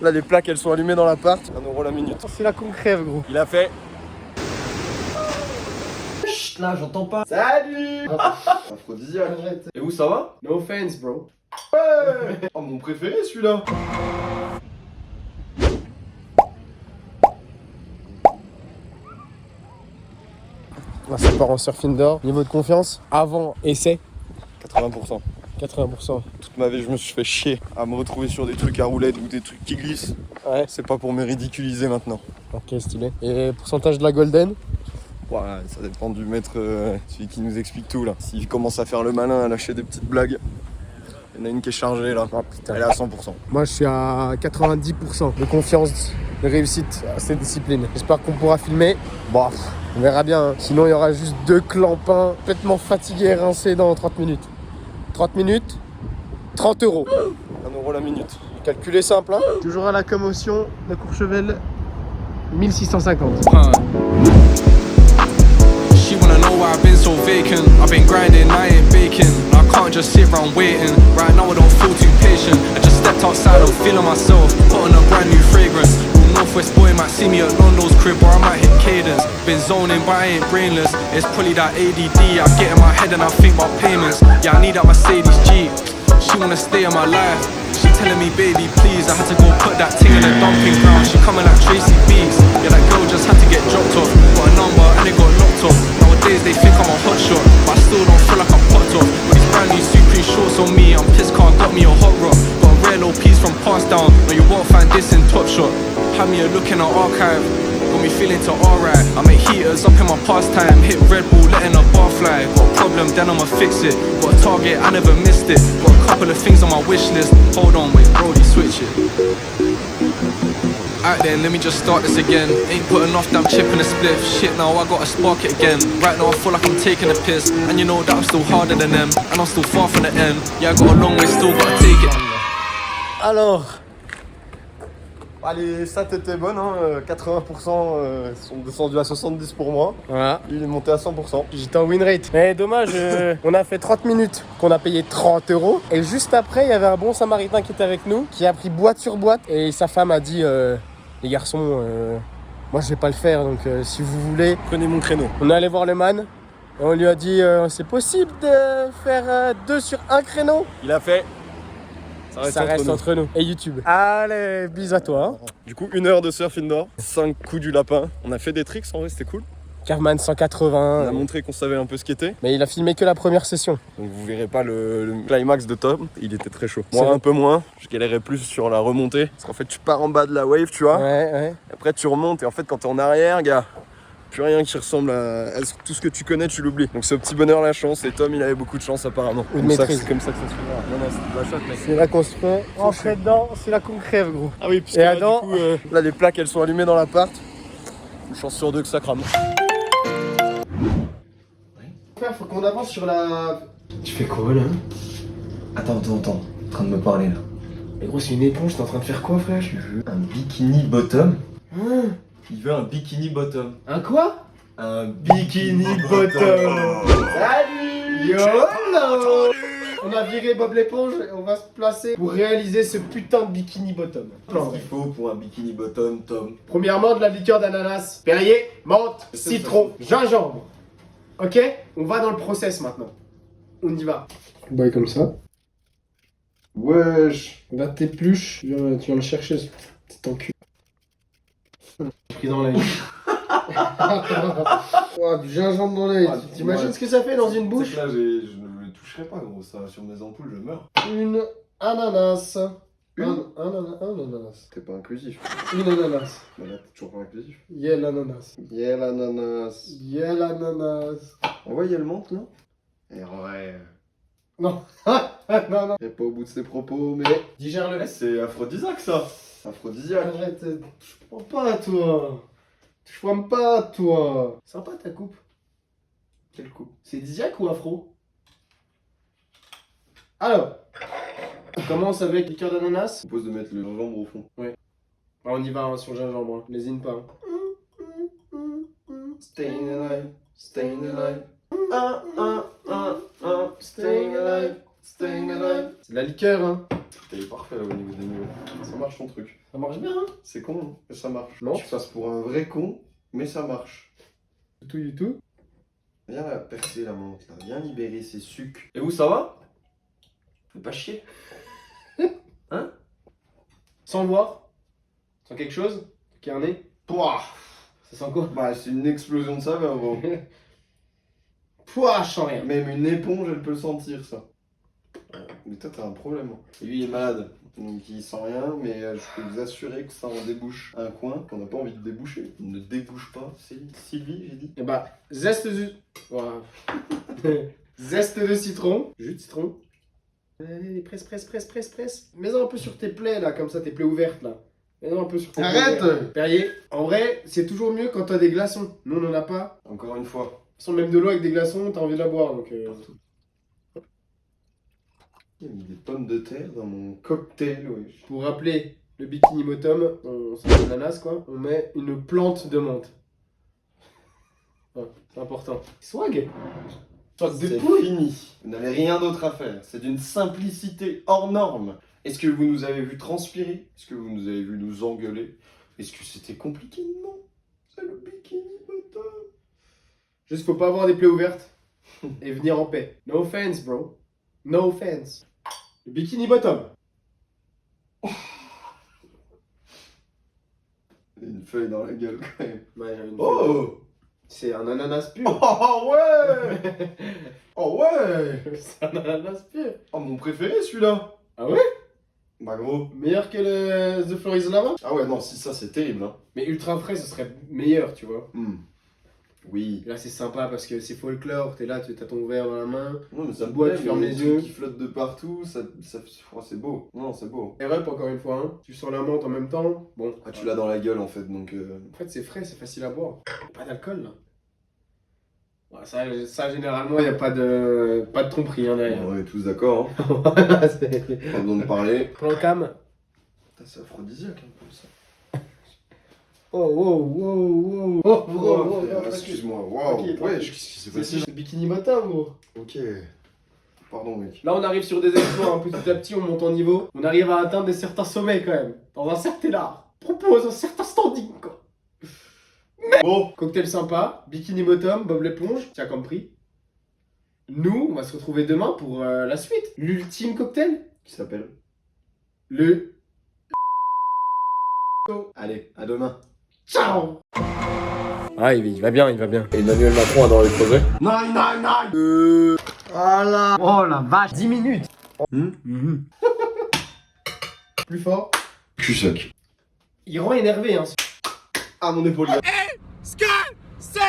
Là, les plaques, elles sont allumées dans l'appart. 1 € la minute. C'est là qu'on crève, gros. Il a fait. Chut, là, j'entends pas. Salut. Aphrodisiaque. Arrête. Et où ça va? No offense, bro. Ouais. Oh, mon préféré, celui-là. Là, ça part en surf indoor. Niveau de confiance, avant essai, 80%. 80%. Toute ma vie, je me suis fait chier à me retrouver sur des trucs à roulettes ou des trucs qui glissent. Ouais. C'est pas pour me ridiculiser maintenant. Ok, stylé. Et pourcentage de la golden? Ouais, ça dépend du maître, celui qui nous explique tout là. S'il commence à faire le malin, à lâcher des petites blagues, il y en a une qui est chargée là. Ah putain. Elle est à 100%. Moi, je suis à 90% de confiance, de réussite à cette discipline. J'espère qu'on pourra filmer. Bon, on verra bien. Hein. Sinon, il y aura juste 2 clampins complètement fatigués et rincés dans 30 minutes. 30 minutes, 30 €. 1 € la minute. Calcul est simple, hein. Toujours à la commotion de Courchevel, 1650. She wanna know why I've been so vacant. I've been grinding, I ain't baking. I can't just sit around waiting. Right now I don't feel too patient. I just stepped outside, I'm feeling myself. Put on a brand new fragrance. Northwest boy might see me at Londo's crib or I might hit cadence. Been zoning but I ain't brainless. It's probably that ADD. I get in my head and I think about payments. Yeah, I need that Mercedes Jeep. She wanna stay in my life. She telling me, baby, please. I had to go put that thing in the dumping ground. She coming like Tracy Beats. Yeah, that girl just had to get dropped off. Got a number and it got locked off. Nowadays they think I'm a hot shot, but I still don't feel like I'm popped off. With these brand new Supreme shorts on me, I'm pissed car got me a hot rock. Got a rare low piece from Pass Down. No, you won't find this in Top Shot. Had me a look in the archive. Got me feeling to alright. I make heaters up in my pastime. Hit Red Bull, letting a bar fly. Got a problem, then I'ma fix it. Got a target, I never missed it. Got a couple of things on my wish list. Hold on, wait, Brody, switch it. Out then, let me just start this again. Ain't put enough damn chip in the spliff. Shit, now I gotta spark it again. Right now I feel like I'm taking a piss. And you know that I'm still harder than them. And I'm still far from the end. Yeah, I got a long way, still gotta take it. Alors, Allez, ça t'étais bonne, hein. 80% sont descendus à 70 pour moi. voilà. Il est monté à 100%. J'étais en win rate. Mais dommage, on a fait 30 minutes qu'on a payé 30 €. Et juste après, il y avait un bon samaritain qui était avec nous, qui a pris boîte sur boîte. Et sa femme a dit, les garçons, moi je vais pas le faire, donc si vous voulez. Prenez mon créneau. On est allé voir le man. Et on lui a dit, c'est possible de faire 2 sur 1 créneau? Il a fait. Ça reste entre nous. Et YouTube. Allez, bis à toi. Du coup, 1 heure de surf indoor, 5 coups du lapin. On a fait des tricks en vrai, c'était cool. Carman On 180. a montré qu'on savait un peu ce qu'était. Mais il a filmé que la première session. Donc vous verrez pas le climax de Tom, il était très chaud. C'est Moi vrai. un peu moins, je galérais plus sur la remontée. Parce qu'en fait tu pars en bas de la wave, tu vois. Ouais. Après tu remontes et en fait quand t'es en arrière, gars, plus rien qui ressemble à tout ce que tu connais, tu l'oublies. Donc c'est au petit bonheur la chance et Tom il avait beaucoup de chance apparemment. Ou de Comme ça, maîtrise. c'est comme ça que ça se fait. Non, non, c'était de la chatte mec. C'est là qu'on se fait rentrer dedans, c'est là qu'on crève, gros. Ah oui, puisque Et là, Adam du coup, là les plaques elles sont allumées dans l'appart. Une chance sur 2 que ça crame. Frère, faut qu'on avance sur la. Tu fais quoi là? Attends, en train de me parler là. Mais gros, c'est une éponge, t'es en train de faire quoi, frère? Tu veux un bikini bottom? Hein? Il veut un bikini bottom. Un quoi? Un bikini bottom. Salut! YOLO! On a viré Bob l'éponge et on va se placer pour réaliser ce putain de bikini bottom. Qu'est-ce qu'il faut pour un bikini bottom, Tom? Premièrement, de la liqueur d'ananas, Perrier, menthe, citron, gingembre. Ok? On va dans le process maintenant. On y va. Bah comme ça. Wesh. Là t'épluches, tu viens le chercher, ce petit encul. J'ai pris dans l'œil. Ouah, du gingembre dans l'œil. Ah, T'imagines ouais. ce que ça fait dans une bouche? Là, je ne le toucherai pas, gros. Ça, sur mes ampoules, je meurs. Une ananas. Une Un ananas. T'es pas inclusif. Une ananas. Mais là, t'es toujours pas inclusif. Yeah l'ananas. Yeah, l'ananas. Yeah l'ananas. On voit, il y a le menthe, non? Et ouais. Non. Non, non. Il est pas au bout de ses propos, mais. Digère-le. Eh, c'est aphrodisiaque, ça. Aphrodisiaque. Arrête. Je prends pas à toi. Je prends pas à toi. Sympa ta coupe. Quel coup? C'est Diac ou Afro? Alors. On commence avec liqueur d'ananas. Je propose de mettre le gingembre au fond. Ah, on y va hein, sur le gingembre. Hein. N'hésite pas. Staying alive, staying alive. Staying alive, staying alive. C'est de la liqueur, hein. T'es parfait là au niveau des niveaux. Ça marche ton truc. Ça marche bien, hein? C'est con, hein, mais ça marche. Non. Tu passes pour un vrai con, mais ça marche. Du tout. Viens la percer la menthe là, viens libérer ses sucs. Et où ça va? Fais pas chier. Hein? Sans le voir. Sans quelque chose. Qui a un nez. Pouah! Ça sent quoi? Bah c'est une explosion de saveur gros. Pouah, je sens rien. Même une éponge elle peut le sentir ça. Mais toi t'as un problème. Et lui il est malade, donc il sent rien, mais je peux vous assurer que ça en débouche un coin qu'on n'a pas envie de déboucher. On ne débouche pas, c'est Sylvie j'ai dit. Et bah, zeste de... Voilà. Zeste de citron. Jus de citron. Allez, presse. Mets-en un peu sur tes plaies là, comme ça, tes plaies ouvertes là. Mets-en un peu sur tes plaies Arrête ouvertes. Perrier, en vrai, c'est toujours mieux quand t'as des glaçons. Nous on en a pas. Encore une fois. De toute façon, même de l'eau avec des glaçons, t'as envie de la boire donc. Il y a mis des pommes de terre dans mon cocktail, wesh. Pour rappeler le bikini bottom, c'est de l'ananas quoi, on met une plante de menthe. Ouais, c'est important. Swag. Swag de C'est couille. fini. Vous n'avez rien d'autre à faire. C'est d'une simplicité hors norme. Est-ce que vous nous avez vu transpirer? Est-ce que vous nous avez vu nous engueuler? Est-ce que c'était compliqué? Non. C'est le bikini bottom. Juste faut pas avoir des plaies ouvertes et venir en paix. No offense bro. No offense. Le bikini bottom. Une feuille dans la gueule quand même. Ouais, Oh! c'est un ananas pur. Oh ouais! Oh ouais! C'est un ananas pur. Oh mon préféré celui-là! Ah ouais? Bah gros. Meilleur que le The Floor is Lava? Ah ouais non si ça c'est terrible hein. Mais ultra frais ce serait meilleur tu vois. Oui. Et là c'est sympa parce que c'est folklore, t'es là, tu as ton verre dans la main. Non mais ça me bois, plaît, tu fermes mais les trucs yeux. qui flottent de partout, oh, c'est beau. Non c'est beau. Et rep encore une fois, hein. Tu sens la menthe en même temps. Bon. Ah tu l'as dans la gueule en fait donc. En fait c'est frais, c'est facile à boire. Pas d'alcool là. Ouais, ça généralement il n'y a pas de tromperie hein, derrière. On est tous d'accord hein. Voilà, c'est... Pas besoin de parler. Plan cam. Putain, c'est aphrodisiaque un peu ça. Oh, Excuse-moi, waouh. Tranquille, Ouais, tranquille. qu'est-ce qui s'est C'est passé? le bikini bottom gros. Ok. Pardon mec. Là on arrive sur des exploits, hein. Petit à petit on monte en niveau. On arrive à atteindre des certains sommets quand même. Dans un certain art. Propose un certain standing quoi. Bon. Cocktail sympa, bikini bottom, Bob l'éponge, tiens comme prix. Nous, on va se retrouver demain pour la suite. L'ultime cocktail. Qui s'appelle? Le... Allez, à demain. Ciao. Ah il va bien, il va bien. Emmanuel Macron a dans les projets. Voilà. Oh la vache, 10 minutes. Plus fort. Tu sec. Il rend énervé hein. Ah mon épaule. Sky, say,